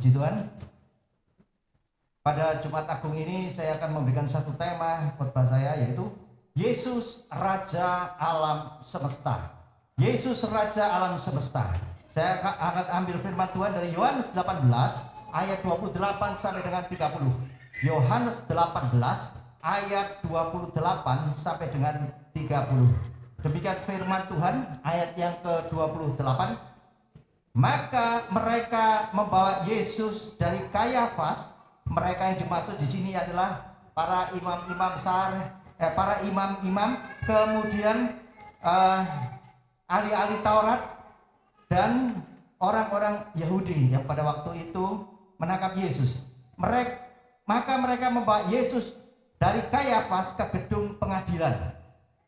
Puji Tuhan. Pada Jumat Agung ini saya akan memberikan satu tema khotbah saya, yaitu Yesus Raja Alam Semesta. Yesus Raja Alam Semesta. Saya akan ambil firman Tuhan dari Yohanes 18 ayat 28 sampai dengan 30. Yohanes 18 ayat 28 sampai dengan 30. Demikian firman Tuhan ayat yang ke-28. Maka mereka membawa Yesus dari Kayafas. Mereka yang dimaksud di sini adalah para imam-imam para imam-imam, kemudian ahli-ahli Taurat dan orang-orang Yahudi yang pada waktu itu menangkap Yesus. Maka mereka membawa Yesus dari Kayafas ke gedung pengadilan.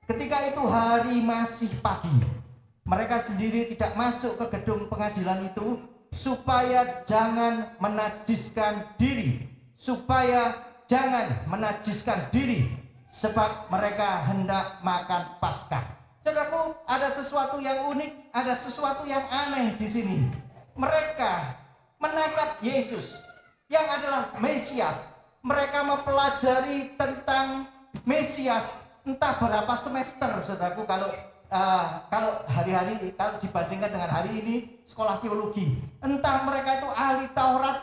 Ketika itu hari masih pagi. Mereka sendiri tidak masuk ke gedung pengadilan itu supaya jangan menajiskan diri, sebab mereka hendak makan Paskah. Saudaraku, ada sesuatu yang unik, ada sesuatu yang aneh di sini. Mereka menangkap Yesus yang adalah Mesias. Mereka mempelajari tentang Mesias entah berapa semester, saudaraku, kalau hari-hari, kalau dibandingkan dengan hari ini sekolah teologi, entah mereka itu ahli Taurat,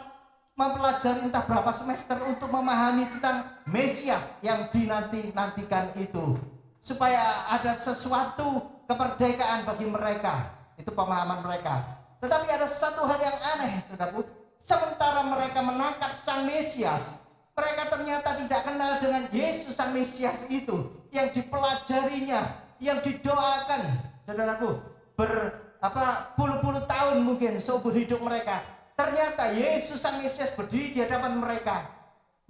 mempelajari entah berapa semester untuk memahami tentang Mesias yang dinanti-nantikan itu, supaya ada sesuatu kemerdekaan bagi mereka. Itu pemahaman mereka. Tetapi ada satu hal yang aneh, saudaraku. Sementara mereka menangkap sang Mesias, mereka ternyata tidak kenal dengan Yesus sang Mesias itu yang dipelajarinya, yang didoakan, saudaraku, puluh-puluh tahun mungkin seumur hidup mereka. Ternyata Yesus sang Mesias berdiri di hadapan mereka.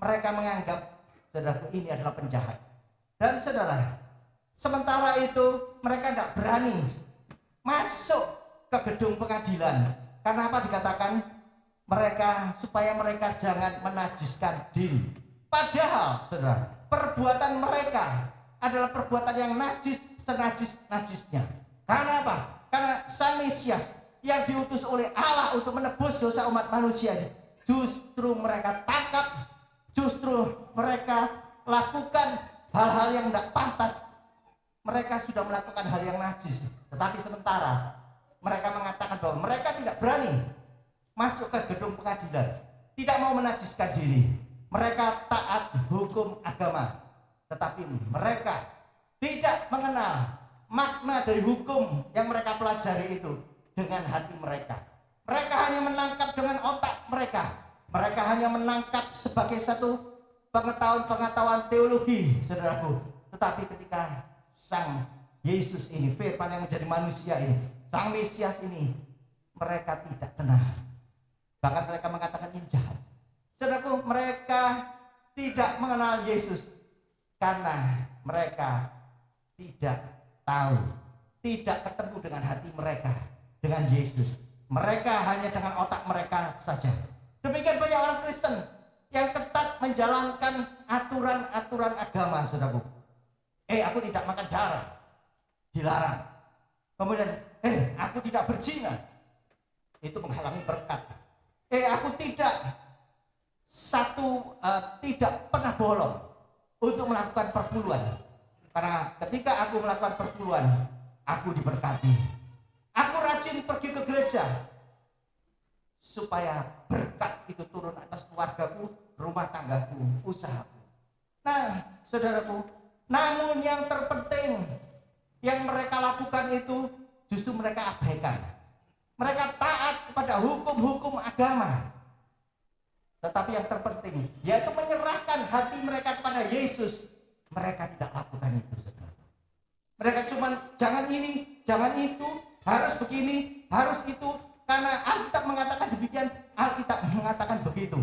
Mereka menganggap, saudaraku, ini adalah penjahat. Dan saudara, sementara itu mereka tidak berani masuk ke gedung pengadilan. Karena apa dikatakan? Supaya mereka jangan menajiskan diri. Padahal, saudara, perbuatan mereka adalah perbuatan yang najis, senajis-najisnya. Karena apa? Karena sang Mesias yang diutus oleh Allah untuk menebus dosa umat manusia ini, justru mereka tangkap, justru mereka lakukan hal-hal yang tidak pantas. Mereka sudah melakukan hal yang najis, tetapi sementara mereka mengatakan bahwa mereka tidak berani masuk ke gedung pengadilan, tidak mau menajiskan diri. Mereka taat hukum agama, tetapi mereka tidak mengenal makna dari hukum yang mereka pelajari itu dengan hati mereka. Mereka hanya menangkap dengan otak mereka. Mereka hanya menangkap sebagai satu pengetahuan teologi, saudaraku. Tetapi ketika sang Yesus ini, firman yang menjadi manusia ini, sang Mesias ini, mereka tidak kenal. Bahkan mereka mengatakan ini jahat. Saudaraku, mereka tidak mengenal Yesus karena mereka tidak tahu, tidak ketemu dengan hati mereka dengan Yesus. Mereka hanya dengan otak mereka saja. Demikian banyak orang Kristen yang ketat menjalankan aturan-aturan agama, saudaraku. Aku tidak makan darah, dilarang. Kemudian, aku tidak berzina, itu menghalangi berkat. Aku tidak pernah bolong untuk melakukan perpuluhan. Karena ketika aku melakukan perpuluhan, aku diberkati. Aku rajin pergi ke gereja supaya berkat itu turun atas keluargaku, rumah tanggaku, usahaku. Nah, saudaraku, namun yang terpenting yang mereka lakukan itu justru mereka abaikan. Mereka taat kepada hukum-hukum agama. Tetapi yang terpenting yaitu menyerahkan hati mereka kepada Yesus. Mereka tidak lakukan itu, saudara. Mereka cuma jangan ini, jangan itu, harus begini, harus itu. Karena Alkitab mengatakan demikian, Alkitab mengatakan begitu.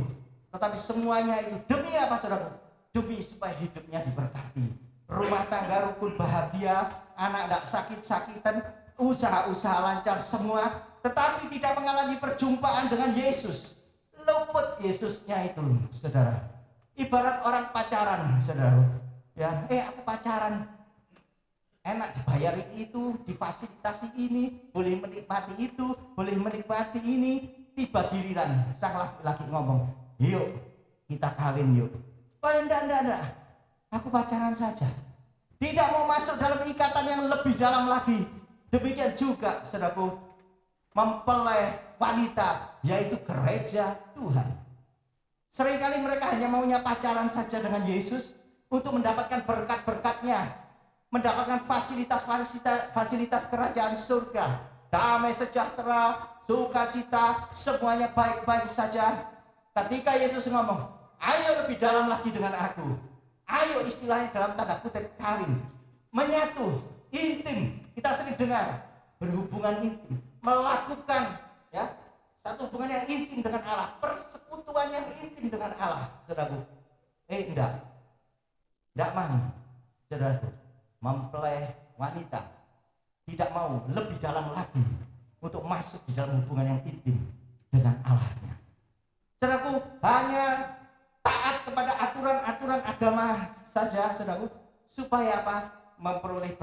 Tetapi semuanya itu demi apa, saudara? Demi supaya hidupnya diberkati, rumah tangga rukun bahagia, anak tidak sakit-sakitan, usaha-usaha lancar semua. Tetapi tidak mengalami perjumpaan dengan Yesus. Luput Yesusnya itu, saudara. Ibarat orang pacaran, saudara. Ya, aku pacaran, enak dibayarin itu, difasilitasi ini, boleh menikmati itu, boleh menikmati ini. tiba giliran sang laki-laki ngomong, yuk kita kawin yuk. Oh enggak, aku pacaran saja. Tidak mau masuk dalam ikatan yang lebih dalam lagi. Demikian juga saudaraku, mempelai wanita, yaitu gereja Tuhan. Seringkali mereka hanya maunya pacaran saja dengan Yesus untuk mendapatkan berkat-berkatnya, mendapatkan fasilitas kerajaan surga, damai sejahtera, sukacita, semuanya baik-baik saja. Ketika Yesus ngomong, ayo lebih dalam lagi dengan aku, ayo istilahnya dalam tanda kutip kawin, menyatu, intim. Kita sering dengar berhubungan intim, melakukan satu hubungan yang intim dengan Allah, persekutuan yang intim dengan Allah, saudaraku. Enggak mau, saudaraku, mempelai wanita tidak mau lebih dalam lagi untuk masuk di dalam hubungan yang intim dengan Allahnya. Saudaraku, hanya taat kepada aturan-aturan agama saja, saudaraku, supaya apa? Memperoleh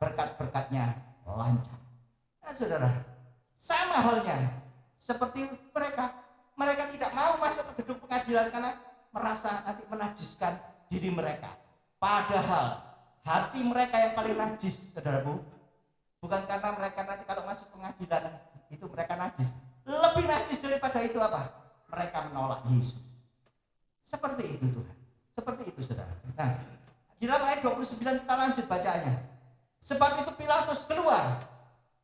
berkat-berkatnya lancar. Nah, saudara, sama halnya seperti mereka tidak mau masuk ke gedung pengadilan karena merasa nanti menajiskan diri mereka. Padahal hati mereka yang paling najis, saudaraku, bukan karena mereka nanti kalau masuk pengadilan itu mereka najis. Lebih najis daripada itu apa? Mereka menolak Yesus. Seperti itu Tuhan. Seperti itu saudara. Nah, di dalam ayat 29 kita lanjut bacaannya. Sebab itu Pilatus keluar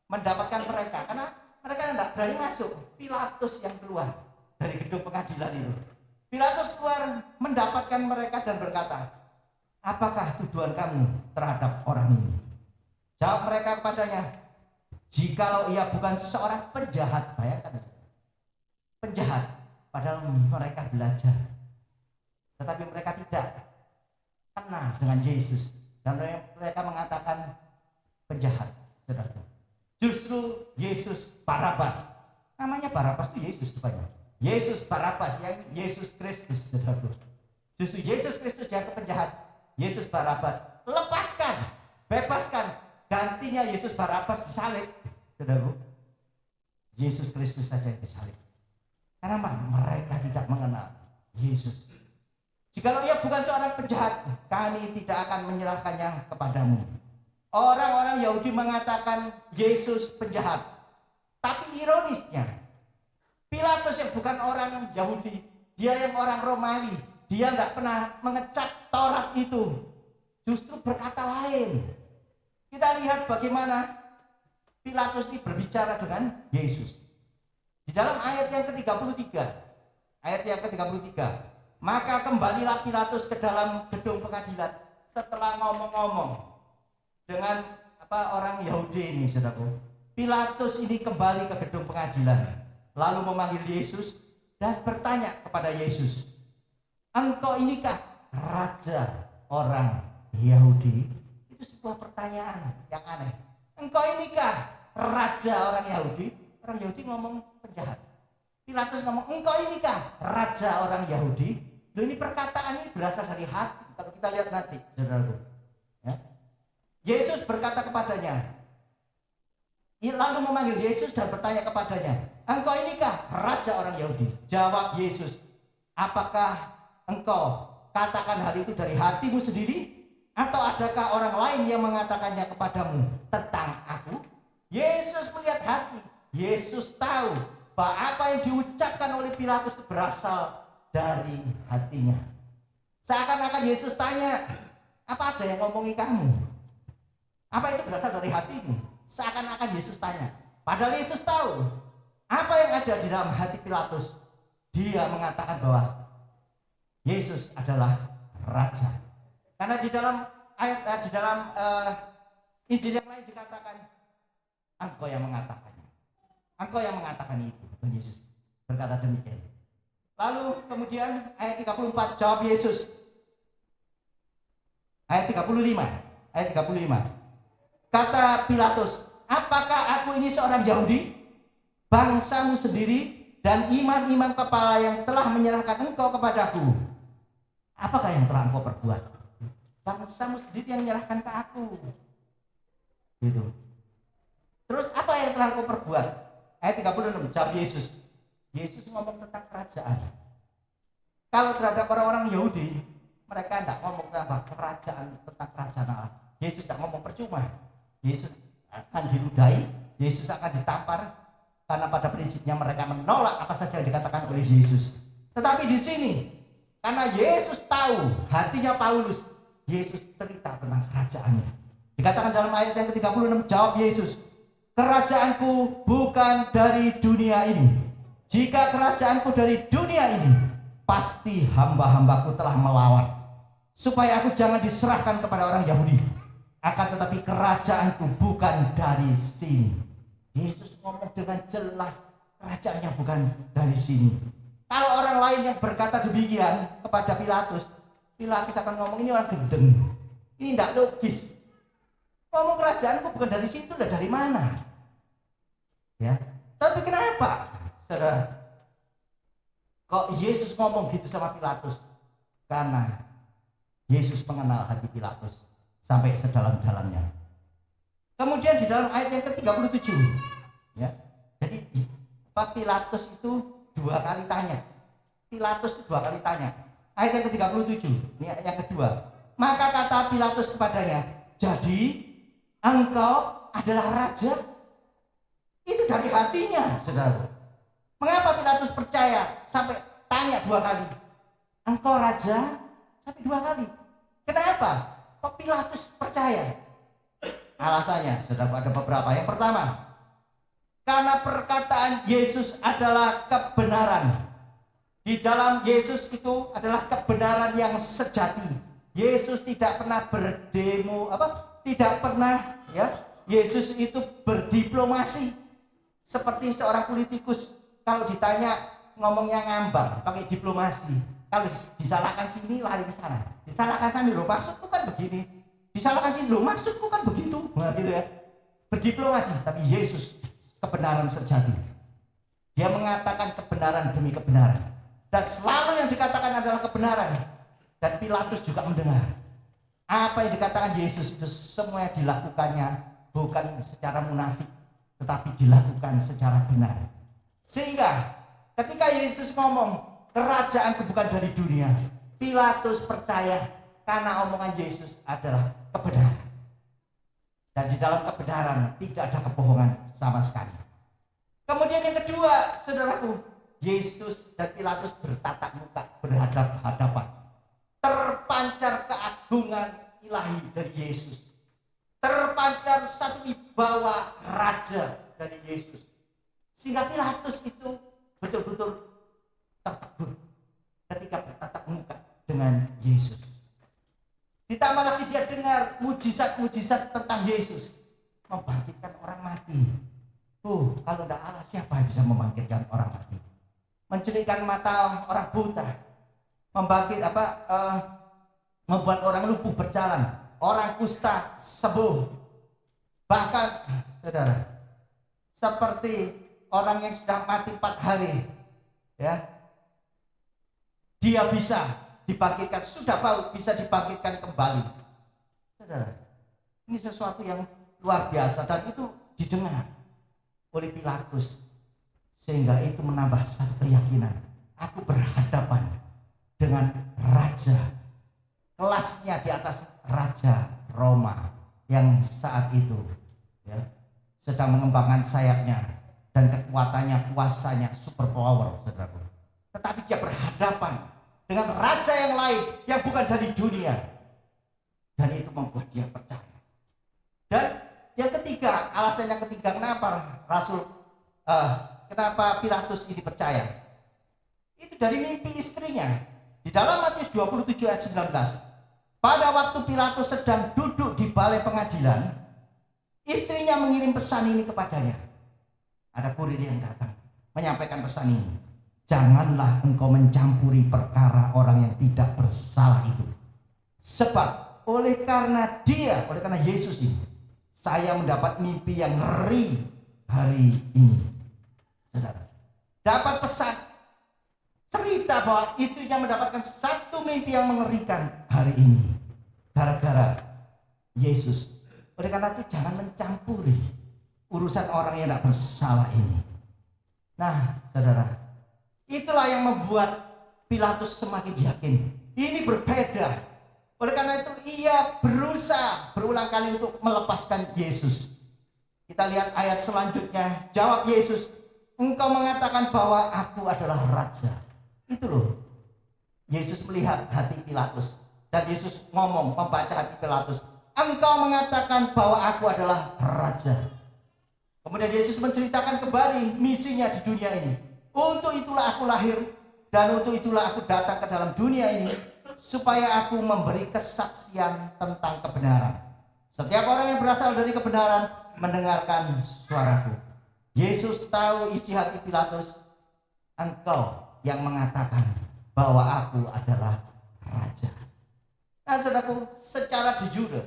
mendapatkan mereka, karena mereka tidak berani masuk. Pilatus yang keluar dari gedung pengadilan itu. Pilatus keluar mendapatkan mereka dan berkata, apakah tuduhan kamu terhadap orang ini? Jawab mereka kepadanya, jikalau ia bukan seorang penjahat. Bayangkan, penjahat, padahal mereka belajar, tetapi mereka tidak kenal dengan Yesus, dan mereka mengatakan penjahat. Saudara, justru Yesus Barabas, namanya Barabas itu Yesus rupanya. Yesus Barabas, yang Yesus Kristus, saudara. Justru Yesus Kristus yang penjahat, Yesus Barabas lepaskan, bebaskan, gantinya Yesus Barabas disalib, saudara. Yesus Kristus saja yang disalib. Kenapa? Mereka tidak mengenal Yesus. Jikalau ia bukan seorang penjahat, kami tidak akan menyerahkannya kepadamu. Orang-orang Yahudi mengatakan Yesus penjahat. Tapi ironisnya, Pilatus yang bukan orang Yahudi, dia yang orang Romawi, dia tidak pernah mengecap Taurat itu, justru berkata lain. Kita lihat bagaimana Pilatus ini berbicara dengan Yesus. Di dalam ayat yang ke-33, maka kembalilah Pilatus ke dalam gedung pengadilan setelah ngomong-ngomong dengan orang Yahudi ini, saudaraku. Pilatus ini kembali ke gedung pengadilan, lalu memanggil Yesus dan bertanya kepada Yesus, engkau inikah raja orang Yahudi? Itu sebuah pertanyaan yang aneh. Engkau inikah raja orang Yahudi? Orang Yahudi ngomong penjahat. Pilatus ngomong, engkau inikah raja orang Yahudi? Loh, ini perkataan ini berasal dari hati. Kalau kita lihat nanti, saudaraku, ya. Yesus berkata kepadanya, lalu memanggil Yesus dan bertanya kepadanya, engkau inikah raja orang Yahudi? Jawab Yesus, apakah engkau katakan hal itu dari hatimu sendiri, atau adakah orang lain yang mengatakannya kepadamu tentang aku? Yesus melihat hati. Yesus tahu bahwa apa yang diucapkan oleh Pilatus itu berasal dari hatinya. Seakan-akan Yesus tanya, apa ada yang ngomongi kamu? Apa itu berasal dari hatimu? Seakan-akan Yesus tanya. Padahal Yesus tahu apa yang ada di dalam hati Pilatus. Dia mengatakan bahwa Yesus adalah raja. Karena di dalam Injil yang lain dikatakan, engkau yang mengatakannya. Engkau yang mengatakan itu. Dan Yesus berkata demikian. Lalu kemudian ayat 34, jawab Yesus. Ayat 35. Kata Pilatus, apakah aku ini seorang Yahudi? Bangsamu sendiri dan imam-imam kepala yang telah menyerahkan engkau kepadaku. Apakah yang telah engkau perbuat? Bangsamu sendiri yang menyerahkan ke aku. Gitu. Terus apa yang telah engkau perbuat? Ayat 36, jawab Yesus, Yesus ngomong tentang kerajaan. Kalau terhadap orang-orang Yahudi, mereka tidak ngomong tentang kerajaan Allah. Yesus tidak ngomong percuma. Yesus akan diludahi, Yesus akan ditampar, karena pada prinsipnya mereka menolak apa saja yang dikatakan oleh Yesus. Tetapi di sini, karena Yesus tahu hatinya Paulus, Yesus cerita tentang kerajaannya. Dikatakan dalam ayat yang ke-36, jawab Yesus, kerajaanku bukan dari dunia ini. Jika kerajaanku dari dunia ini, pasti hamba-hambaku telah melawan, supaya aku jangan diserahkan kepada orang Yahudi. Akan tetapi kerajaanku bukan dari sini. Yesus ngomong dengan jelas, kerajaannya bukan dari sini. Kalau orang lain yang berkata demikian kepada Pilatus, Pilatus akan ngomong ini orang gendeng, ini tidak logis. Ngomong kerajaanku bukan dari situ, lah dari mana? Ya, tapi kenapa, saudara? Kok Yesus ngomong gitu sama Pilatus? Karena Yesus mengenal hati Pilatus sampai sedalam-dalamnya. Kemudian di dalam ayat yang ke-37, ya, jadi Pak Pilatus itu dua kali tanya. Pilatus itu dua kali tanya. Ayat yang ke-37, ini ayat yang kedua. Maka kata Pilatus kepadanya, jadi engkau adalah raja? Itu dari hatinya, saudara. Mengapa Pilatus percaya sampai tanya dua kali? Engkau raja? Sampai dua kali. Kenapa? Kok Pilatus percaya? Alasannya, saudara, ada beberapa. Yang pertama, karena perkataan Yesus adalah kebenaran. Di dalam Yesus itu adalah kebenaran yang sejati. Yesus tidak pernah tidak pernah, ya. Yesus itu berdiplomasi seperti seorang politikus. Kalau ditanya ngomongnya ngambang, pakai diplomasi. Kalau disalahkan sini lari ke sana. Disalahkan sana, loh maksudku kan begini. Disalahkan sini, loh maksudku kan begitu. Nah, gitu ya. Berdiplomasi, tapi Yesus kebenaran sejati. Dia mengatakan kebenaran demi kebenaran. Dan selalu yang dikatakan adalah kebenaran. Dan Pilatus juga mendengar. Apa yang dikatakan Yesus itu semuanya dilakukannya bukan secara munafik, tetapi dilakukan secara benar. Sehingga ketika Yesus ngomong, kerajaanku bukan dari dunia, Pilatus percaya karena omongan Yesus adalah kebenaran. Dan di dalam kebenaran tidak ada kebohongan sama sekali. Kemudian yang kedua, saudaraku, Yesus dan Pilatus bertatap muka, berhadap-hadapan. Terpancar keagungan ilahi dari Yesus. Terpancar satu wibawa raja dari Yesus. Sehingga Pilatus itu betul-betul tertegun ketika bertatap muka dengan Yesus. Ditambah lagi dia dengar mujizat-mujizat tentang Yesus, membangkitkan orang mati. Kalau tidak Allah, siapa yang bisa membangkitkan orang mati? Mencelingkan mata orang buta, membuat orang lumpuh berjalan, orang kusta sembuh. Bahkan, saudara, seperti orang yang sudah mati 4 hari, ya, dia bisa dibangkitkan, bisa dibangkitkan kembali. Saudara, ini sesuatu yang luar biasa dan itu didengar oleh Pilatus, sehingga itu menambah satu keyakinan. Aku berhadapan dengan raja, kelasnya di atas raja Roma yang saat itu, ya, sedang mengembangkan sayapnya dan kekuatannya, kuasanya super power, saudaraku. Tetapi dia berhadapan dengan raja yang lain yang bukan dari dunia, dan itu membuat dia percaya. Dan yang ketiga, alasan yang ketiga kenapa Pilatus ini percaya, itu dari mimpi istrinya. Di dalam Matius 27 ayat 19, pada waktu Pilatus sedang duduk di balai pengadilan, istrinya mengirim pesan ini kepadanya. Ada kurir yang datang menyampaikan pesan ini. Janganlah engkau mencampuri perkara orang yang tidak bersalah itu. Sebab oleh karena Yesus ini, saya mendapat mimpi yang ngeri hari ini. Saudara, dapat pesan, cerita bahwa istrinya mendapatkan satu mimpi yang mengerikan hari ini. Gara-gara Yesus. Oleh karena itu jangan mencampuri urusan orang yang tidak bersalah ini. Nah, saudara, Itulah yang membuat Pilatus semakin yakin. Ini berbeda. Oleh karena itu ia berusaha berulang kali untuk melepaskan Yesus. Kita lihat ayat selanjutnya. Jawab Yesus, engkau mengatakan bahwa aku adalah raja. Itu loh. Yesus melihat hati Pilatus. Dan Yesus ngomong, membaca hati Pilatus. Engkau mengatakan bahwa aku adalah raja. Kemudian Yesus menceritakan kembali misinya di dunia ini. Untuk itulah aku lahir. Dan untuk itulah aku datang ke dalam dunia ini. Supaya aku memberi kesaksian tentang kebenaran. Setiap orang yang berasal dari kebenaran mendengarkan suaraku. Yesus tahu isi hati Pilatus. Engkau yang mengatakan bahwa aku adalah raja. Nah saudaraku, secara de jure,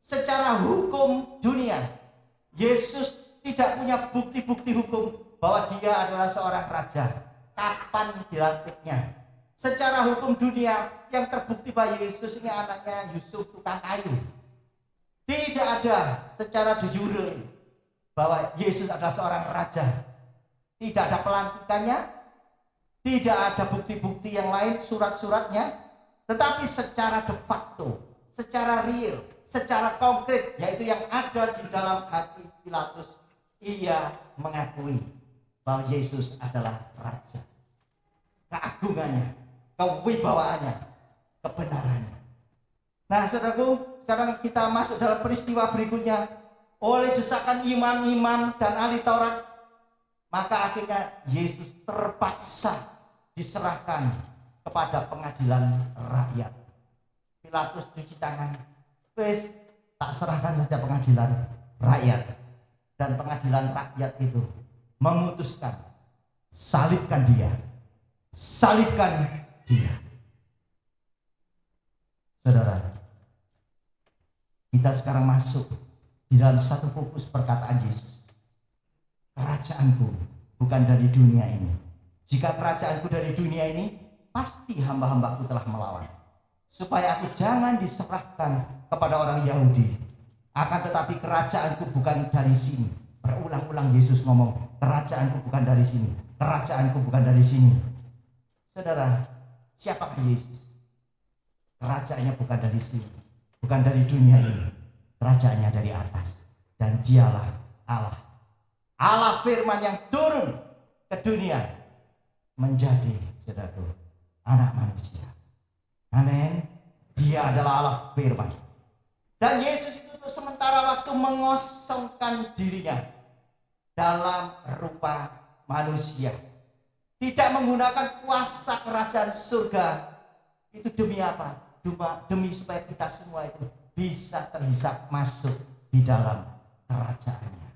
secara hukum dunia, Yesus tidak punya bukti-bukti hukum bahwa dia adalah seorang raja. Kapan dilantiknya? Secara hukum dunia yang terbukti bahwa Yesus ini anaknya Yusuf tukang kayu. Tidak ada secara de jure bahwa Yesus adalah seorang raja. Tidak ada pelantikannya, tidak ada bukti-bukti yang lain, surat-suratnya. Tetapi secara de facto, secara real, secara konkret, yaitu yang ada di dalam hati Pilatus, ia mengakui bahwa Yesus adalah raja. Keagungannya, kewibawaannya, kebenarannya. Nah saudaraku, sekarang kita masuk dalam peristiwa berikutnya. Oleh desakan imam-imam dan ahli Taurat, maka akhirnya Yesus terpaksa diserahkan kepada pengadilan rakyat. Pilatus cuci tangan, wes tak serahkan saja pengadilan rakyat. Dan pengadilan rakyat itu memutuskan, salibkan dia, salibkan dia. Saudara, kita sekarang masuk di dalam satu fokus perkataan Yesus. Kerajaanku bukan dari dunia ini. Jika kerajaanku dari dunia ini, pasti hamba-hambaku telah melawan, supaya aku jangan diserahkan kepada orang Yahudi. Akan tetapi kerajaanku bukan dari sini. Berulang-ulang Yesus ngomong, kerajaanku bukan dari sini, kerajaanku bukan dari sini. Saudara, siapakah Yesus? Kerajaannya bukan dari sini, bukan dari dunia ini. Kerajaannya dari atas. Dan dialah Allah. Allah firman yang turun ke dunia menjadi, saudaraku, anak manusia. Amin. Dia adalah Allah firman. Dan Yesus itu sementara waktu mengosongkan dirinya dalam rupa manusia. Tidak menggunakan kuasa kerajaan surga. Itu demi apa? Demi supaya kita semua itu bisa terhisap masuk di dalam kerajaannya.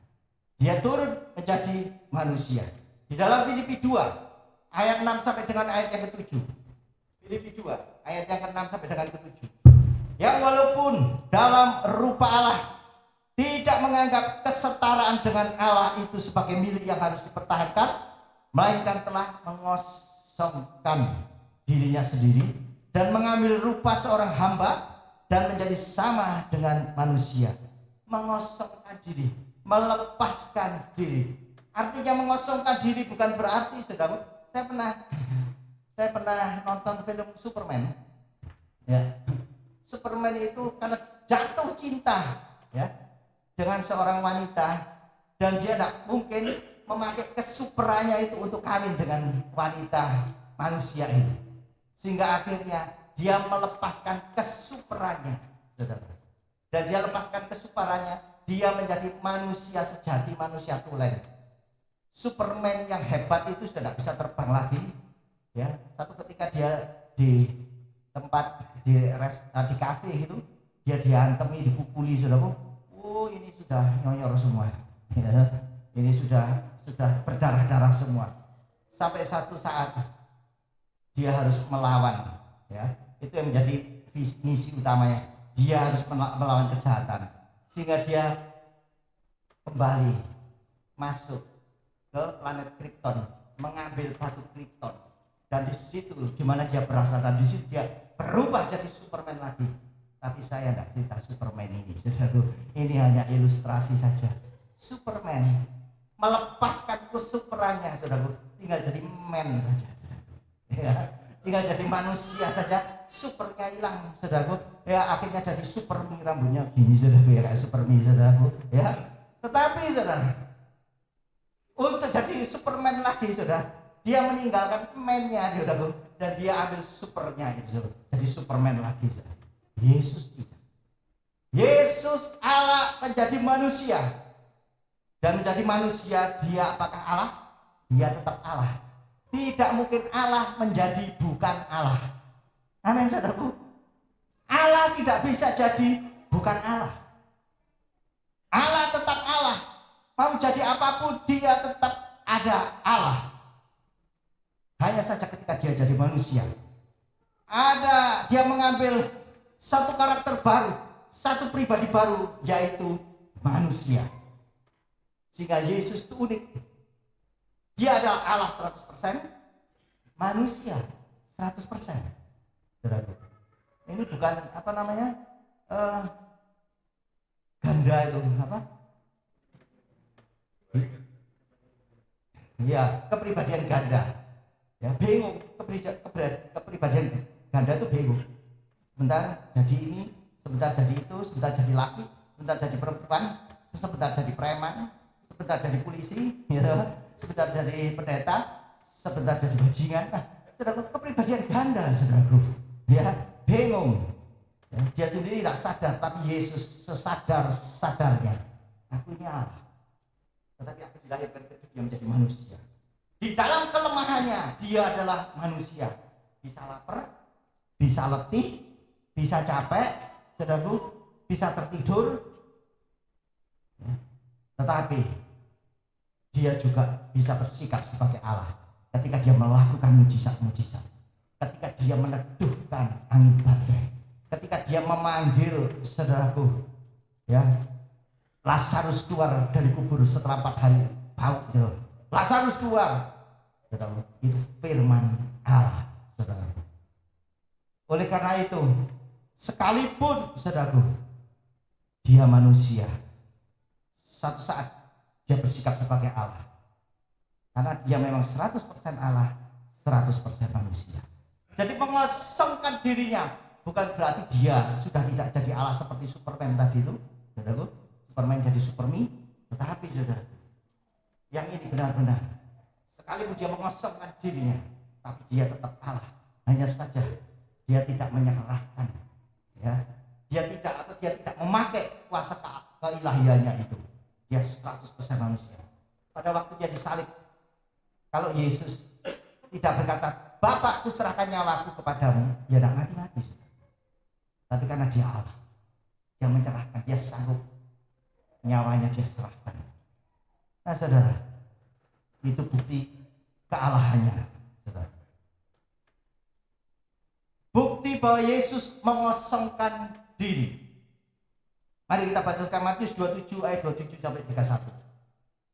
Dia turun menjadi manusia. Di dalam Filipi 2 ayat 6 sampai dengan ayat yang ke-7. Filipi 2 ayat yang ke-6 sampai dengan ke-7. Yang walaupun dalam rupa Allah tidak menganggap kesetaraan dengan Allah itu sebagai milik yang harus dipertahankan, melainkan telah mengosongkan dirinya sendiri dan mengambil rupa seorang hamba dan menjadi sama dengan manusia. Mengosongkan diri, melepaskan diri. Artinya mengosongkan diri bukan berarti, saudara. Saya pernah nonton film Superman. Ya. Superman itu karena jatuh cinta, ya, dengan seorang wanita, dan dia tidak mungkin memakai kesuperannya itu untuk kawin dengan wanita manusia ini, sehingga akhirnya dia melepaskan kesuperannya, saudara. Dan dia lepaskan kesuperannya, dia menjadi manusia sejati, manusia tulen. Superman yang hebat itu sudah tidak bisa terbang lagi, ya. Satu ketika dia di tempat di kafe itu, dia diantemi, dipukuli, saudara. Oh, ini sudah nyonyor semua, ya. Ini sudah berdarah-darah semua. Sampai satu saat dia harus melawan, ya. Itu yang menjadi misi utamanya. Dia harus melawan kejahatan, sehingga dia kembali masuk ke planet Krypton, mengambil batu Krypton, dan di situ di mana dia berasal, dan di situ dia berubah jadi Superman lagi. Tapi saya tidak cerita Superman ini, saudaraku. Ini hanya ilustrasi saja. Superman melepaskan kesuperannya, saudaraku, tinggal jadi man saja. ya. Tinggal jadi manusia saja, supernya hilang, saudaraku. Ya akhirnya jadi Supermi, rambutnya gini, saudaraku ya, kayak Supermi, saudaraku ya. Tetapi saudara, untuk jadi Superman lagi, saudara, dia meninggalkan man-nya, saudaraku, dan dia ambil supernya itu, saudara. Jadi Superman lagi, saudara. Yesus tidak. Yesus Allah menjadi manusia, dan menjadi manusia dia apakah Allah? Dia tetap Allah. Tidak mungkin Allah menjadi bukan Allah. Amin, saudaraku. Allah tidak bisa jadi bukan Allah. Allah tetap Allah. Mau jadi apapun dia tetap ada Allah. Hanya saja ketika dia jadi manusia, dia mengambil satu karakter baru, satu pribadi baru, yaitu manusia. Sehingga Yesus itu unik. Dia adalah Allah 100%, manusia 100%. Saudaraku, ini bukan apa namanya ganda itu apa? Ya, kepribadian ganda. Ya, bingung kepribadian ganda itu bingung. Sebentar jadi ini, sebentar jadi itu, sebentar jadi laki, sebentar jadi perempuan, sebentar jadi preman, sebentar jadi polisi, gitu. Sebentar jadi pendeta, sebentar jadi bajingan. Nah, saudaraku, kepribadian ganda, saudaraku. Ya, bingung. Ya, dia sendiri tidak sadar, tapi Yesus sesadar-sadarnya. Aku ini Allah. Tetapi aku dilahirkan kedua, dia menjadi manusia. Di dalam kelemahannya, dia adalah manusia. Bisa lapar, bisa letih, bisa capek, saudaraku, bisa tertidur. Ya. Tetapi dia juga bisa bersikap sebagai Allah ketika dia melakukan mujizat-mujizat, ketika dia meneduhkan angin badai, ketika dia memanggil, saudaraku, ya, Lazarus keluar dari kubur setelah 4 hari bau, gitu. Lazarus keluar, saudaraku, itu firman Allah, saudaraku. Oleh karena itu, sekalipun, saudaraku, dia manusia, satu saat dia bersikap sebagai Allah, karena dia memang 100% Allah, 100% manusia. Jadi mengosongkan dirinya bukan berarti dia sudah tidak jadi Allah seperti Superman tadi itu, saudaraku. Superman jadi Supermi, tetapi saudara, yang ini benar-benar sekalipun dia mengosongkan dirinya, tapi dia tetap Allah. Hanya saja dia tidak menyerahkan, ya, dia tidak memakai kuasa keilahiannya itu. Dia 100% manusia. Pada waktu dia disalib, kalau Yesus tidak berkata, Bapakku serahkan nyawaku kepadamu, dia tidak mati-mati. Tapi karena dia Allah, dia menyerahkan, dia sanggup, nyawanya dia serahkan. Nah, saudara, itu bukti kealahannya, saudara. Bukti bahwa Yesus mengosongkan diri. Mari kita baca sekarang Matius 27 ayat 27 sampai 31.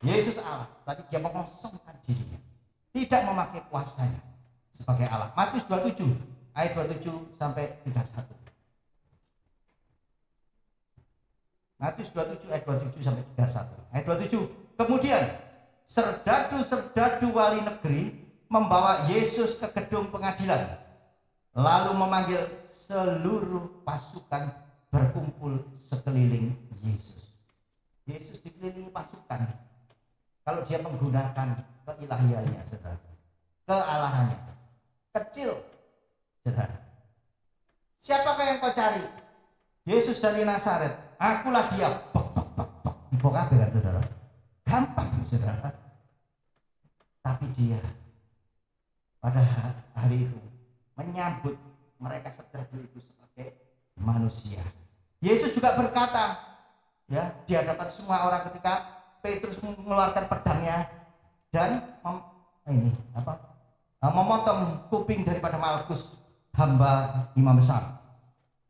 Yesus Allah, tapi dia mengosongkan dirinya, tidak memakai kuasanya sebagai Allah. Matius 27 ayat 27 sampai 31. Matius 27 ayat 27 sampai 31. Ayat 27. Kemudian serdadu-serdadu wali negeri membawa Yesus ke gedung pengadilan, lalu memanggil seluruh pasukan berkumpul sekeliling Yesus. Yesus dikelilingi pasukan. Kalau dia menggunakan keilahiannya, saudara, kealahannya, kecil, saudara. Siapakah yang kau cari? Yesus dari Nazaret. Akulah dia. Dibongkar kan, saudara? Gampang, saudara. Tapi dia pada hari itu menyambut mereka serdadu itu sebagai manusia. Yesus juga berkata, ya, di hadapan semua orang ketika Petrus mengeluarkan pedangnya dan memotong kuping daripada Malkus, hamba imam besar.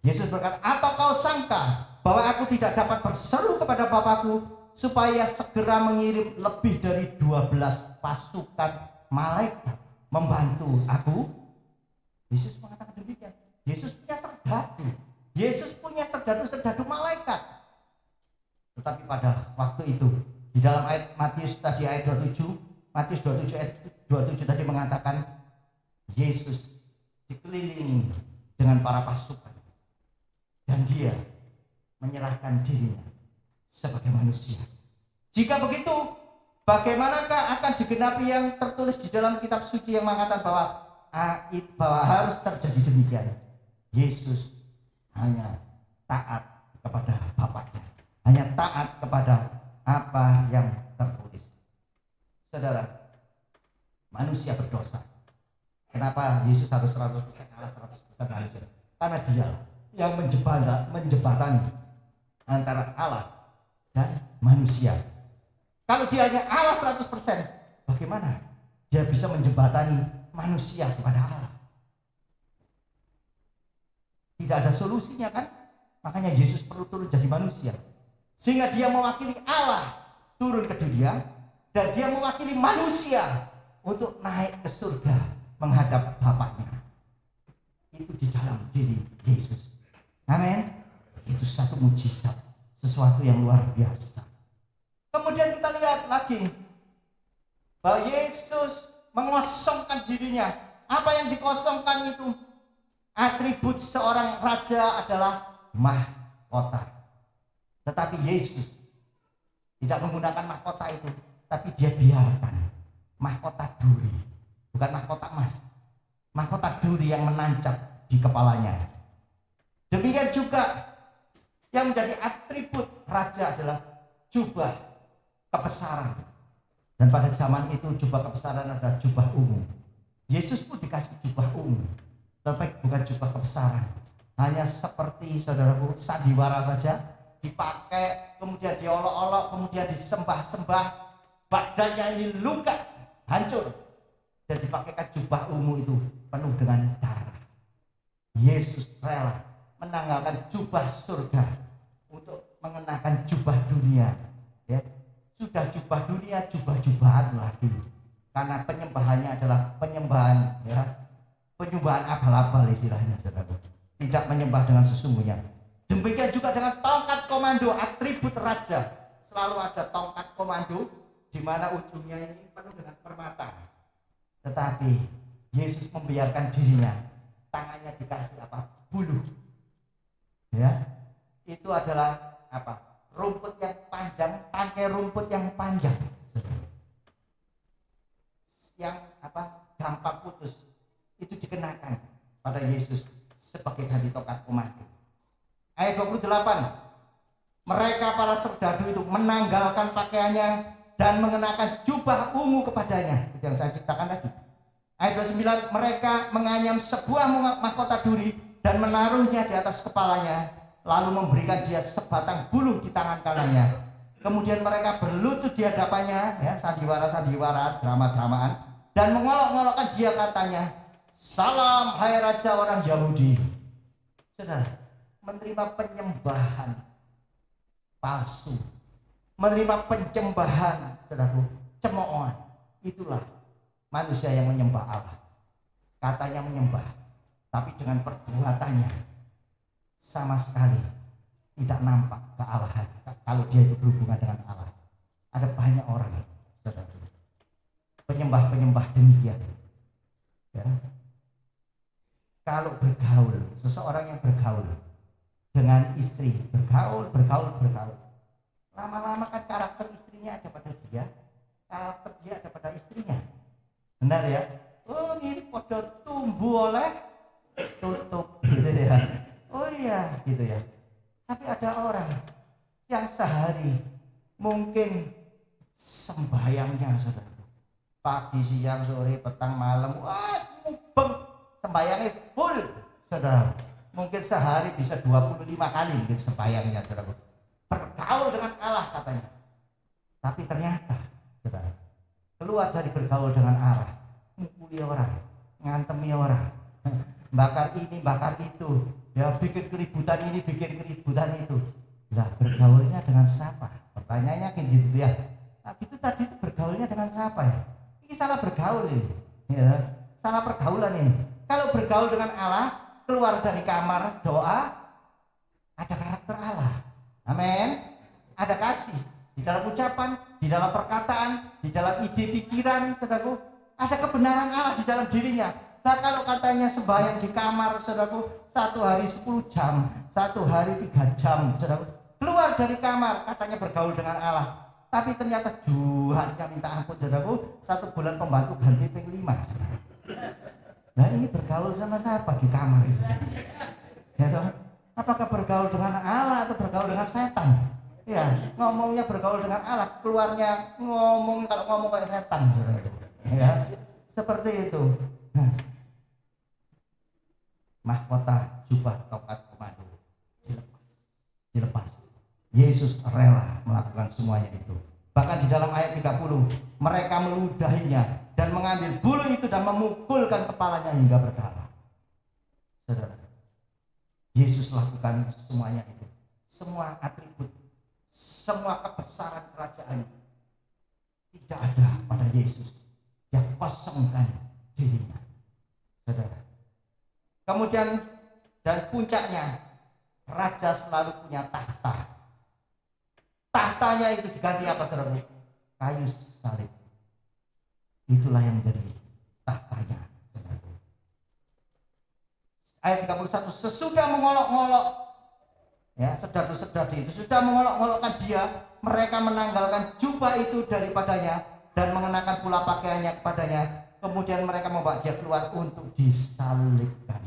Yesus berkata, atau kau sangka bahwa aku tidak dapat berseru kepada Bapakku supaya segera mengirim lebih dari 12 pasukan malaikat membantu aku? Yesus mengatakan demikian. Yesus punya serdadu. Yesus punya serdadu-serdadu malaikat. Tetapi pada waktu itu, di dalam ayat Matius tadi ayat 27, Matius 27 ayat 27 tadi mengatakan, Yesus dikelilingi dengan para pasukan dan dia menyerahkan dirinya sebagai manusia. Jika begitu, bagaimanakah akan digenapi yang tertulis di dalam kitab suci yang mengatakan bahwa harus terjadi demikian? Yesus hanya taat kepada Bapaknya, hanya taat kepada apa yang tertulis. Saudara, manusia berdosa. Kenapa Yesus harus 100% Allah, 100% manusia? Karena dia yang menjembatani antara Allah dan manusia. Kalau dia hanya Allah 100%, bagaimana dia bisa menjembatani manusia kepada Allah? Tidak ada solusinya kan? Makanya Yesus perlu turun jadi manusia, sehingga dia mewakili Allah turun ke dunia, dan dia mewakili manusia untuk naik ke surga menghadap Bapaknya. Itu di dalam diri Yesus. Amin. Itu satu mujizat, sesuatu yang luar biasa. Kemudian kita lihat lagi bahwa Yesus mengosongkan dirinya. Apa yang dikosongkan itu? Atribut seorang raja adalah mahkota. Tetapi Yesus tidak menggunakan mahkota itu, tapi dia biarkan mahkota duri, bukan mahkota emas, mahkota duri yang menancap di kepalanya. Demikian juga yang menjadi atribut raja adalah jubah kebesaran. Dan pada zaman itu jubah kebesaran adalah jubah ungu. Yesus pun dikasih jubah ungu, tapi bukan jubah kebesaran. Hanya seperti saudaraku sandiwara saja, dipakai, kemudian diolok-olok, kemudian disembah-sembah, badannya ini luka, hancur, dan dipakaikan jubah ungu itu penuh dengan darah. Yesus rela menanggalkan jubah surga untuk mengenakan jubah dunia. Ya, sudah jubah dunia, jubah-jubahan lagi, karena penyembahannya adalah penyembahan, ya, penyembahan abal-abal istilahnya, saudara. Tidak menyembah dengan sesungguhnya. Demikian juga dengan tongkat komando, atribut raja. Selalu ada tongkat komando di mana ujungnya ini penuh dengan permata. Tetapi Yesus membiarkan dirinya, tangannya dikasih apa? Buluh. Ya, itu adalah apa? Rumput yang panjang, tangkai rumput yang panjang, yang apa? Gampang putus. Itu dikenakan pada Yesus sebagai ganti tongkat komando. Ayat 28, mereka para serdadu itu menanggalkan pakaiannya dan mengenakan jubah ungu kepadanya. Itu yang saya ceritakan tadi. Ayat 29, mereka menganyam sebuah mahkota duri dan menaruhnya di atas kepalanya, lalu memberikan dia sebatang buluh di tangan kanannya. Kemudian mereka berlutut di hadapannya, ya, sandiwara-sandiwara, drama-dramaan, dan mengolok-ngolokkan dia, katanya, salam hai raja orang Yahudi. Saudara, menerima penyembahan palsu, menerima penyembahan, saudaraku, cemoohan, itulah manusia yang menyembah Allah. Katanya menyembah, tapi dengan perbuatannya sama sekali tidak nampak kealahan. Kalau dia itu berhubungan dengan Allah, ada banyak orang, saudaraku, penyembah-penyembah demikian, ya. Kalau bergaul, seseorang yang bergaul dengan istri, bergaul, lama-lama kan karakter istrinya ada pada dia, karakter dia ada pada istrinya. Benar ya? Oh, ini pada tumbuh oleh tutup, gitu ya. Oh iya, gitu ya. Tapi ada orang yang sehari mungkin sembahyangnya, saudara, pagi, siang, sore, petang, malam, wah, mubeng, sembahyangnya full, saudara. Mungkin sehari bisa 25 kali mungkin sembahyangnya, saudara. Bergaul dengan Allah katanya. Tapi ternyata, saudara, keluar dari bergaul dengan Allah, mukuli orang, ngantemi orang, bakar ini, bakar itu, ya, bikin keributan ini, bikin keributan itu. Lah, bergaulnya dengan siapa? Pertanyaannya kayak gitu ya. Nah, gitu tadi itu bergaulnya dengan siapa ya? Ini salah bergaul ini, ya, salah pergaulan ini. Kalau bergaul dengan Allah, keluar dari kamar doa, ada karakter Allah. Amin. Ada kasih di dalam ucapan, di dalam perkataan, di dalam ide pikiran, saudaraku. Ada kebenaran Allah di dalam dirinya. Nah kalau katanya sembahyang di kamar, saudaraku, 1 hari 10 jam, 1 hari 3 jam, saudaraku, keluar dari kamar katanya bergaul dengan Allah, tapi ternyata juhannya minta ampun, saudaraku, 1 bulan pembantu ganti ping 5. Nah ini bergaul sama siapa di kamar itu? Ya toh? Apakah bergaul dengan Allah atau bergaul dengan setan? Ya, ngomongnya bergaul dengan Allah, keluarnya ngomong kalau ngomong kayak setan, saudaraku. Ya, seperti itu. Nah, mahkota, jubah, tongkat, komando dilepas. Yesus rela melakukan semuanya itu. Bahkan di dalam ayat 30, mereka meludahinya dan mengambil bulu itu dan memukulkan kepalanya hingga berdarah. Saudara, Yesus lakukan semuanya itu. Semua atribut, semua kebesaran kerajaan tidak ada pada Yesus. Dia kosongkan dirinya. Saudara. Kemudian dan puncaknya, raja selalu punya tahta. Tahtanya itu diganti apa, saudara? Kayu salib. Itulah yang menjadi tahtanya, saudara. Ayat 31, sesudah mengolok-ngolok, ya, serdadu-serdadu itu sudah mengolok-ngolokkan dia, mereka menanggalkan jubah itu daripadanya dan mengenakan pula pakaiannya kepadanya. Kemudian mereka membawa dia keluar untuk disalibkan.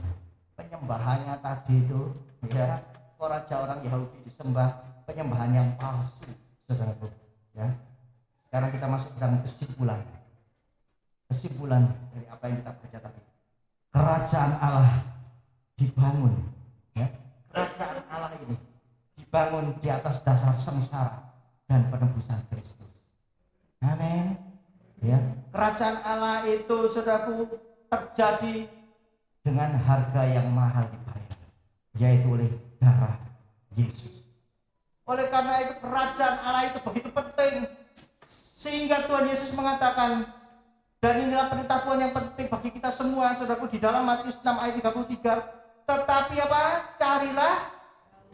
Penyembahannya tadi itu, ya, raja orang Yahudi disembah penyembahan yang palsu, saudaraku. Ya, sekarang kita masuk dalam kesimpulan dari apa yang kita baca tadi. Kerajaan Allah dibangun, ya. Kerajaan Allah ini dibangun di atas dasar sengsara dan penebusan Kristus. Amin. Ya, kerajaan Allah itu, saudaraku, terjadi dengan harga yang mahal dibayar, yaitu oleh darah Yesus. Oleh karena itu kerajaan Allah itu begitu penting, sehingga Tuhan Yesus mengatakan, dan inilah perintah Tuhan yang penting bagi kita semua, saudaraku, di dalam Matius 6 ayat 33, tetapi apa? Carilah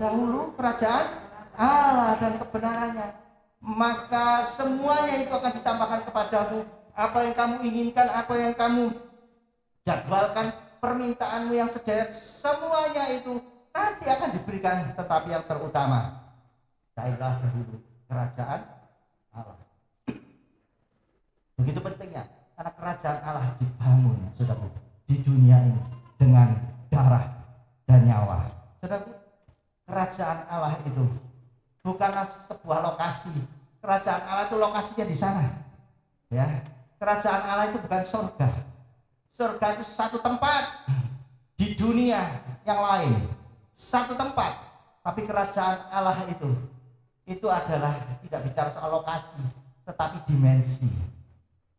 dahulu kerajaan Allah dan kebenarannya, maka semuanya itu akan ditambahkan kepadamu. Apa yang kamu inginkan, apa yang kamu jadwalkan, permintaanmu yang sederet, semuanya itu nanti akan diberikan. Tetapi yang terutama, carilah dahulu kerajaan Allah. Begitu pentingnya, karena kerajaan Allah dibangun, saudaraku, di dunia ini dengan darah dan nyawa. Saudaraku, kerajaan Allah itu bukanlah sebuah lokasi. Kerajaan Allah itu lokasinya di sana. Ya, kerajaan Allah itu bukan surga. Surga itu satu tempat di dunia yang lain, satu tempat. Tapi kerajaan Allah itu adalah tidak bicara soal lokasi, tetapi dimensi.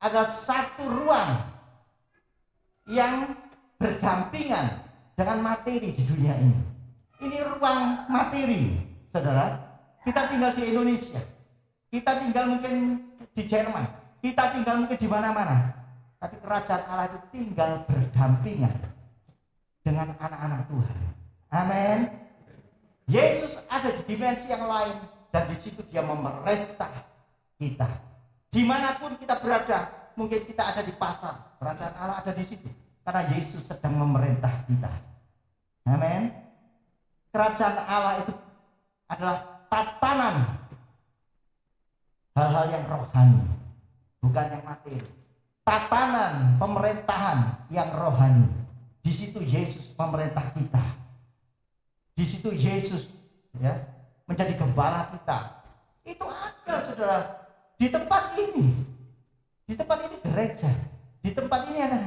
Ada satu ruang yang berdampingan dengan materi di dunia ini. Ini ruang materi, saudara. Kita tinggal di Indonesia, kita tinggal mungkin di Jerman, kita tinggal mungkin di mana-mana. Tapi kerajaan Allah itu tinggal berdampingan dengan anak-anak Tuhan. Amin. Yesus ada di dimensi yang lain, dan di situ dia memerintah kita. Dimanapun kita berada, mungkin kita ada di pasar, kerajaan Allah ada di situ, karena Yesus sedang memerintah kita. Amin. Kerajaan Allah itu adalah tatanan hal-hal yang rohani, bukan yang materi. Tatanan pemerintahan yang rohani. Di situ Yesus memerintah kita. Di situ Yesus, ya, menjadi gembala kita. Itu ada, saudara, di tempat ini. Di tempat ini gereja. Di tempat ini ada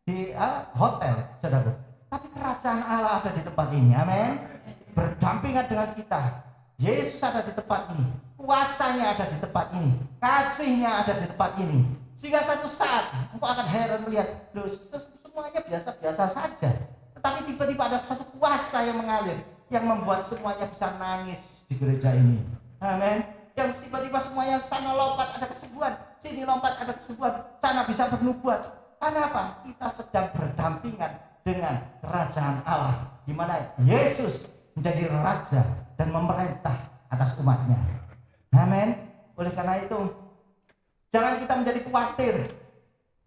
di hotel, saudara. Tapi kerajaan Allah ada di tempat ini. Amin. Berdampingan dengan kita. Yesus ada di tempat ini. Kuasanya ada di tempat ini. Kasihnya ada di tempat ini. Sehingga satu saat engkau akan heran melihat, loh, semuanya biasa-biasa saja. Tetapi tiba-tiba ada satu kuasa yang mengalir, yang membuat semuanya bisa nangis di gereja ini. Amin. Yang tiba-tiba semuanya sana lompat ada kesembuhan, sini lompat ada kesembuhan, sana bisa bernubuat. Karena apa? Kita sedang berdampingan dengan kerajaan Allah, di mana Yesus menjadi raja dan memerintah atas umatnya. Amin. Oleh karena itu, jangan kita menjadi khawatir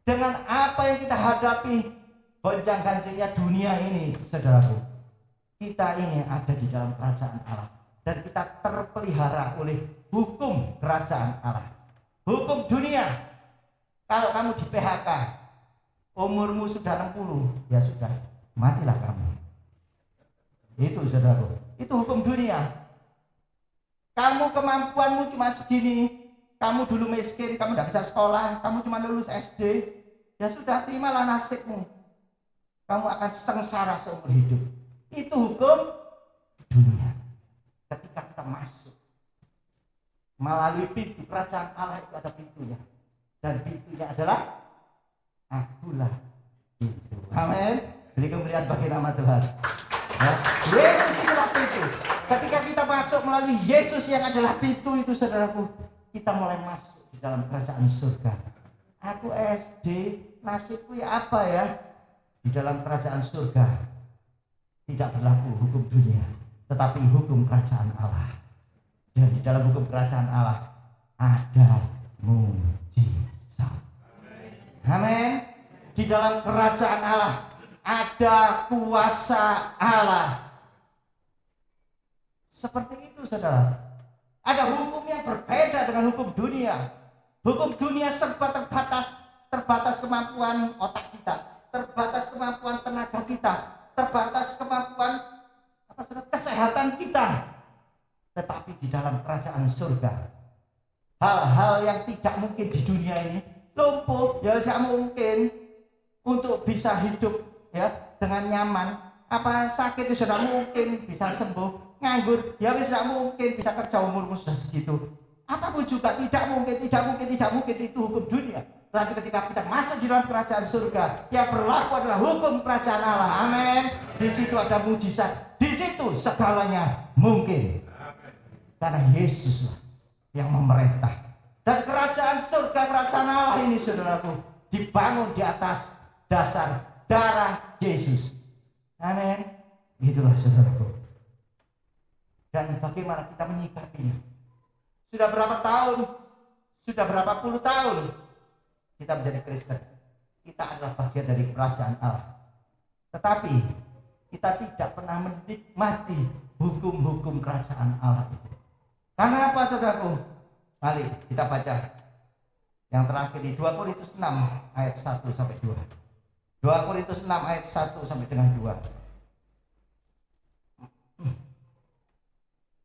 dengan apa yang kita hadapi, gonjang-ganjingnya dunia ini, saudaraku, kita ini ada di dalam kerajaan Allah dan kita terpelihara oleh hukum kerajaan Allah. Hukum dunia, kalau kamu di PHK, umurmu sudah 60, ya sudah, matilah kamu. Itu saudaraku, itu hukum dunia. Kamu kemampuanmu cuma segini, kamu dulu miskin, kamu tidak bisa sekolah, kamu cuma lulus SD, ya sudah, terimalah nasibmu. Kamu akan sengsara seumur hidup. Itu hukum dunia. Ketika kita masuk melalui pintu kerajaan Allah, itu ada pintunya, dan pintunya adalah akulah pintu. Amin. Beri kemuliaan bagi nama Tuhan. Ya, Yesus itulah pintu. Ketika kita masuk melalui Yesus yang adalah pintu itu, saudaraku, kita mulai masuk di dalam kerajaan surga. Aku SD, nasibku ya apa ya? Di dalam kerajaan surga tidak berlaku hukum dunia, tetapi hukum kerajaan Allah. Dan di dalam hukum kerajaan Allah ada mujizat. Amin. Di dalam kerajaan Allah ada kuasa Allah. Seperti itu, saudara. Ada hukum yang berbeda dengan hukum dunia. Hukum dunia serba terbatas kemampuan otak kita, terbatas kemampuan tenaga kita, terbatas kemampuan kesehatan kita. Tetapi di dalam kerajaan surga, hal-hal yang tidak mungkin di dunia ini, lumpuh ya tidak mungkin, untuk bisa hidup ya dengan nyaman, apa sakit itu sudah mungkin bisa sembuh, nganggur ya tidak mungkin bisa kerja, umurmu sudah segitu, apapun juga tidak mungkin itu hukum dunia. Tapi ketika kita masuk di dalam kerajaan surga, yang berlaku adalah hukum kerajaan Allah. Amin. Di situ ada mujizat, di situ segalanya mungkin, karena Yesus yang memerintah. Dan kerajaan surga, kerajaan Allah ini, saudaraku, dibangun di atas dasar darah Yesus. Amin. Itulah, saudaraku. Dan bagaimana kita menyikapinya? Sudah berapa tahun? Sudah berapa puluh tahun kita menjadi Kristen? Kita adalah bagian dari kerajaan Allah. Tetapi kita tidak pernah menikmati hukum-hukum kerajaan Allah itu. Karena apa, saudaraku? Mari kita baca yang terakhir di 2 Korintus 6 ayat 1 sampai 2. 2 Korintus 6 ayat 1 sampai dengan 2.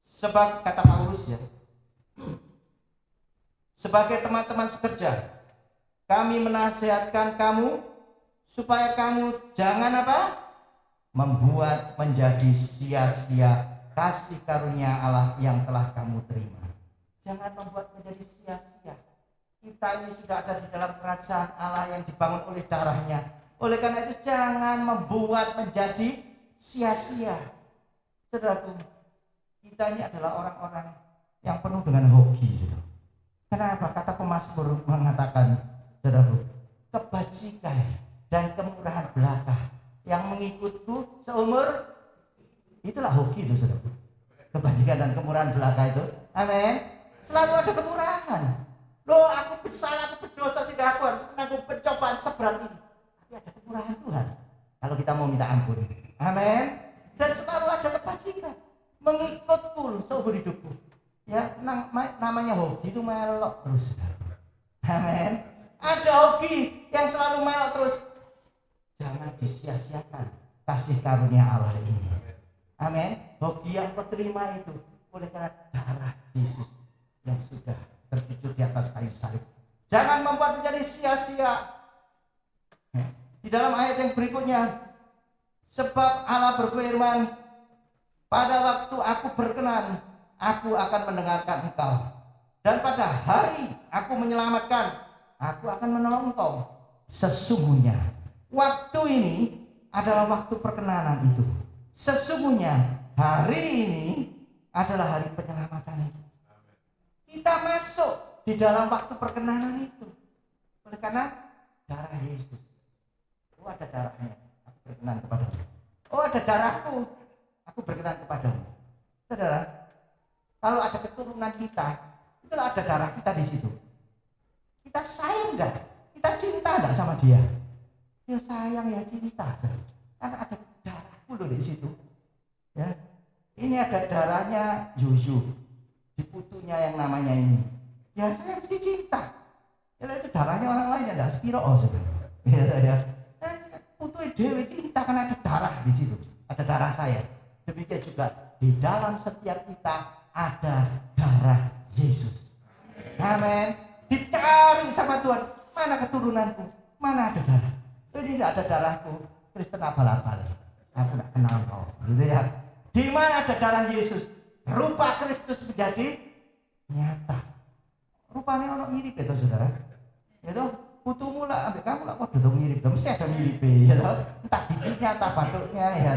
Sebab kata Paulus ya, sebagai teman-teman sekerja, kami menasihatkan kamu supaya kamu jangan apa? Membuat menjadi sia-sia kasih karunia Allah yang telah kamu terima. Jangan membuat menjadi sia-sia. Kita ini sudah ada di dalam kerajaan Allah yang dibangun oleh darahnya. Oleh karena itu jangan membuat menjadi sia-sia. Saudaraku, kita ini adalah orang-orang yang penuh dengan hoki. Kenapa? Kata pemazmur mengatakan, saudaraku, kebajikan dan kemurahan belaka yang mengikutku seumur, itulah hoki itu, saudaraku. Kebajikan dan kemurahan belaka itu, amin. Selalu ada kemurahan. Loh, aku bersalah, aku berdosa sehingga aku harus menanggung pencobaan seberat ini. Tapi ada kemurahan Tuhan kalau kita mau minta ampun, amin. Dan selalu ada kebajikan mengikutku seumur hidupku. Ya, namanya hoki itu melok terus. Amin. Ada hoki yang selalu melok terus. Jangan disia-siakan kasih karunia Allah ini. Amin. Hoki yang kau terima itu oleh karena darah Yesus yang sudah tercucur di atas kayu salib. Jangan membuat menjadi sia-sia. Di dalam ayat yang berikutnya, sebab Allah berfirman, pada waktu aku berkenan, aku akan mendengarkan engkau. Dan pada hari aku menyelamatkan, aku akan menolong engkau. Sesungguhnya waktu ini adalah waktu perkenanan itu. Sesungguhnya hari ini adalah hari penyelamatan itu. Kita masuk di dalam waktu perkenanan itu. Oleh karena darah Yesus. Oh, ada darahnya, aku berkenan kepadamu. Oh, ada darahku, aku berkenan kepadamu. Saudara, kalau ada keturunan kita, itulah ada darah kita di situ. Kita sayang enggak? Kita cinta enggak sama dia? Ya sayang, ya cinta. Karena ada darahku loh di situ. Ya. Ini ada darahnya Yuyu di putunya yang namanya ini. Ya saya mesti cinta. Ya itu darahnya orang lain ya enggak sepiro saudara. Ya. Putu dewe cinta karena ada darah di situ. Ada darah saya. Demikian juga di dalam setiap kita ada darah Yesus. Amin. Dicari sama Tuhan. Mana keturunanku? Mana ada darah? Ini tidak ada darahku. Kristen abal-abal. Aku tidak kenal kau. Gitu ya. Di mana ada darah Yesus? Rupa Kristus menjadi nyata. Rupanya orang mirip itu saudara. Itu putumu lah, ambil kamu lah. Kok duduk mirip? Mesti ada mirip ya. Entah giginya, entah batuknya ya.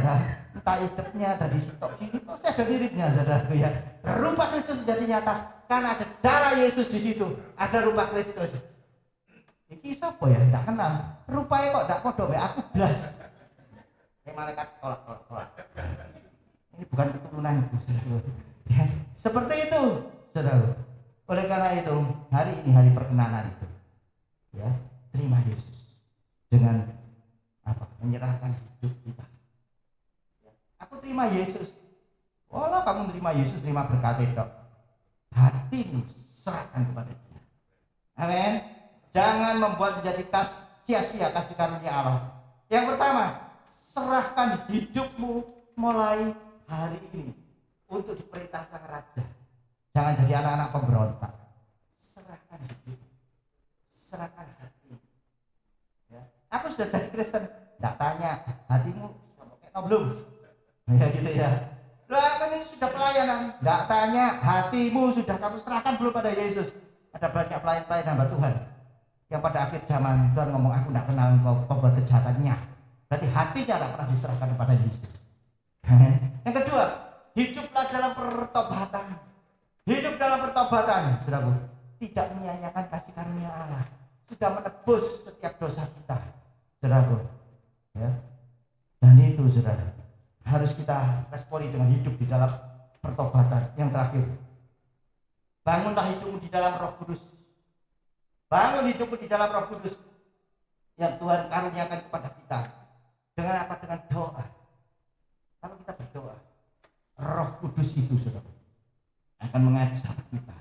Entah hidupnya, dari sitok ini. Mesti ada miripnya saudara ya. Rupa Kristus menjadi nyata. Karena ada darah Yesus di situ. Ada rupa Kristus. Iki siapa ya? Tidak kenal. Rupanya kok tidak podo aku blas. Malaikat tolak. Ini bukan keturunanku, saudara. Ya, seperti itu, saudara. Oleh karena itu, hari ini hari perkenanan itu. Ya, terima Yesus dengan apa? Menyerahkan hidup kita. Ya, aku terima Yesus. Walau kamu terima Yesus, terima berkat itu. Hatimu serahkan kepada Dia. Amin. Jangan membuat menjadi sia-sia kasih karunia Allah. Yang pertama, serahkan hidupmu mulai hari ini untuk diperintah sang raja. Jangan jadi anak-anak pemberontak. Serahkan hidup, serahkan hati. Ya. Aku sudah jadi Kristen. Tidak tanya hatimu sudah pakai belum? Ya gitu ya. Lah kan ini sudah pelayanan. Tidak tanya hatimu sudah kamu serahkan belum pada Yesus. Ada banyak pelayan-pelayan hamba Tuhan yang pada akhir zaman Tuhan ngomong aku tidak kenal engkau pembuat kejahatannya. Berarti hatinya tidak pernah diserahkan kepada Yesus. Yang kedua, hiduplah dalam pertobatan. Hidup dalam pertobatan, saudaraku, tidak menyia-nyiakan kasih karunia Allah. Sudah menebus setiap dosa kita, saudaraku. Ya. Dan itu, saudara, harus kita responi dengan hidup di dalam pertobatan. Yang terakhir, bangunlah hidupmu di dalam Roh Kudus. Bangun hidupmu di dalam Roh Kudus yang Tuhan karuniakan kepada kita. Dengan apa? Dengan doa. Kalau kita berdoa, Roh Kudus itu saudara akan mengajak kita.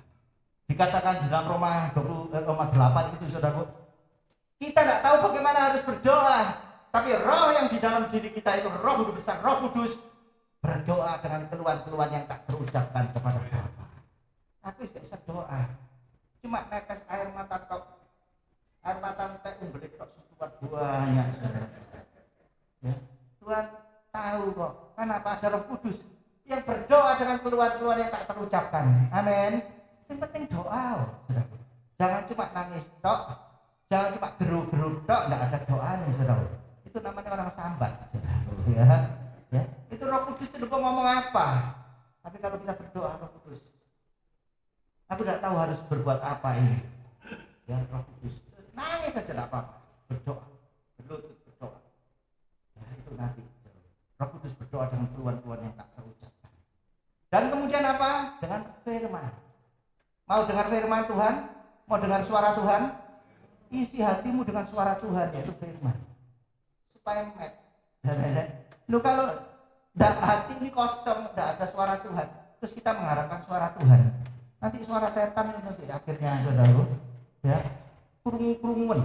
Dikatakan di dalam Roma 8 itu saudara, kita tidak tahu bagaimana harus berdoa, tapi Roh yang di dalam diri kita itu Roh besar, Roh Kudus berdoa dengan keluhan-keluhan yang tak terucapkan kepada Bapa. Aku bisa doa, cuma tetes air mata tok, air mata teh umbelik tok sebuah banyak saudara. Ya, Tuhan tahu kok. Kenapa ada Roh Kudus yang berdoa dengan keluhan-keluhan yang tak terucapkan. Amin. Yang penting doa. Saudara. Jangan cuma nangis tok, jangan cuma geru-geru tok, tidak ada doanya, saudara. Itu namanya orang sambat, saudara. Ya. Itu Roh Kudus itu ngomong apa? Tapi kalau kita berdoa Roh Kudus, aku tidak tahu harus berbuat apa ini. Ya, Roh Kudus. Nangis saja tidak apa-apa. Berdoa, berlutut berdoa. Ya, itu nanti. Roh Kudus berdoa dengan keluhan-keluhan yang tak terucapkan. Dan kemudian apa? Dengan firman. Mau dengar firman Tuhan? Mau dengar suara Tuhan? Isi hatimu dengan suara Tuhan, yaitu firman. Supaya match. Lu kalau hati ini kosong, tidak ada suara Tuhan, terus kita mengharapkan suara Tuhan, nanti suara setan nanti akhirnya saudara, ya kurung-kurungan.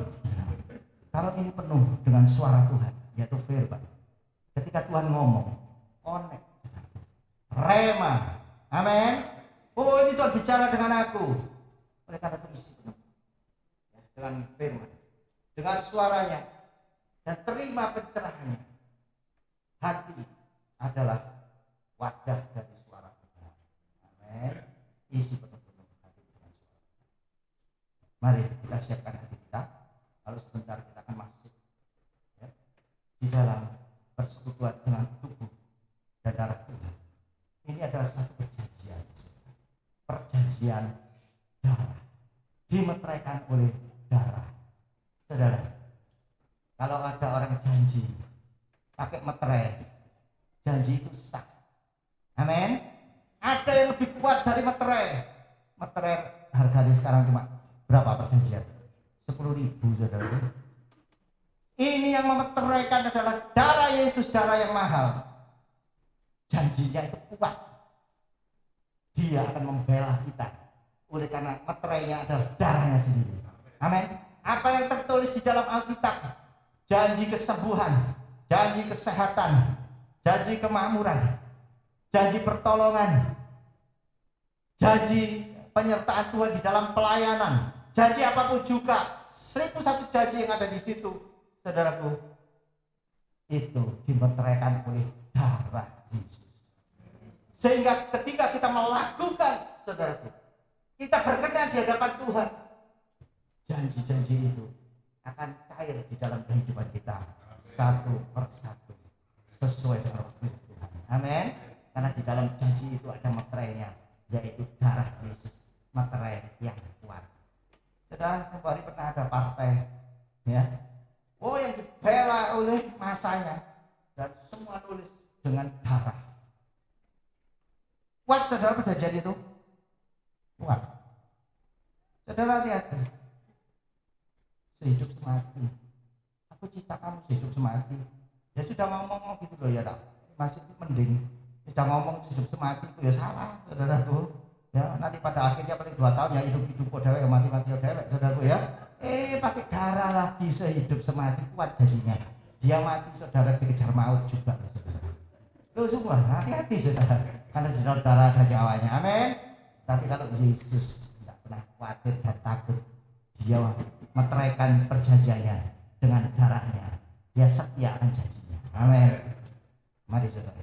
Kalau ini penuh dengan suara Tuhan, yaitu firman. Ketika Tuhan ngomong, connect, rema, amin. Oh ini Tuhan bicara dengan aku. Oleh karena itu isi penuh ya, dengan firman, dengan suaranya, dan terima pencerahannya. Hati adalah wadah dari suara Tuhan. Amin. Isi penuh-penuh hati dengan suara. Mari kita siapkan hati kita. Lalu sebentar kita akan masuk ya, di dalam persekutuan dengan tubuh dan darah Tuhan. Ini adalah satu perjanjian, perjanjian darah, dimeteraikan oleh darah. Saudara, kalau ada orang janji pakai meterai, janji itu sah. Amin. Ada yang lebih kuat dari meterai. Meterai harganya sekarang cuma berapa perjanjian? 10.000 saudara. Ini yang darah yang mahal, janjinya itu kuat. Dia akan membela kita oleh karena meterainya adalah darahnya sendiri. Amin. Apa yang tertulis di dalam Alkitab, janji kesembuhan, janji kesehatan, janji kemakmuran, janji pertolongan, janji penyertaan Tuhan di dalam pelayanan, janji apapun juga, 1001 janji yang ada di situ, saudaraku, itu dimeteraikan oleh darah Yesus. Sehingga ketika kita melakukan, saudaraku, kita berkenan di hadapan Tuhan, janji-janji itu akan cair di dalam kehidupan kita satu persatu sesuai dengan waktu Tuhan. Amin. Karena di dalam janji itu ada meterainya, yaitu darah Yesus, materai yang kuat. Saudara, kemarin pernah ada partai, ya, yang dibela oleh masanya dan semua tulis dengan darah. Kuat, saudara, perjanjian itu kuat. Saudara, hati-hati. Sehidup semati. Aku cita kamu sehidup semati. Ya sudah ngomong gitu loh ya, tak? Masih mending. Sudah ngomong hidup semati itu ya salah, saudaraku. Ya nanti pada akhirnya paling 2 tahun ya hidup dewek, mati dewek, saudaraku ya. Pakai darah lagi sehidup semati, kuat jadinya. Dia mati, saudara, dikejar maut juga, saudara. Loh semua hati-hati, saudara. Karena di dalam darah ada nyawanya. Amin. Tapi kalau Yesus tidak pernah khawatir dan takut, dia meteraikan perjanjiannya dengan darahnya. Dia setia akan janjinya. Amin. Mari, saudara.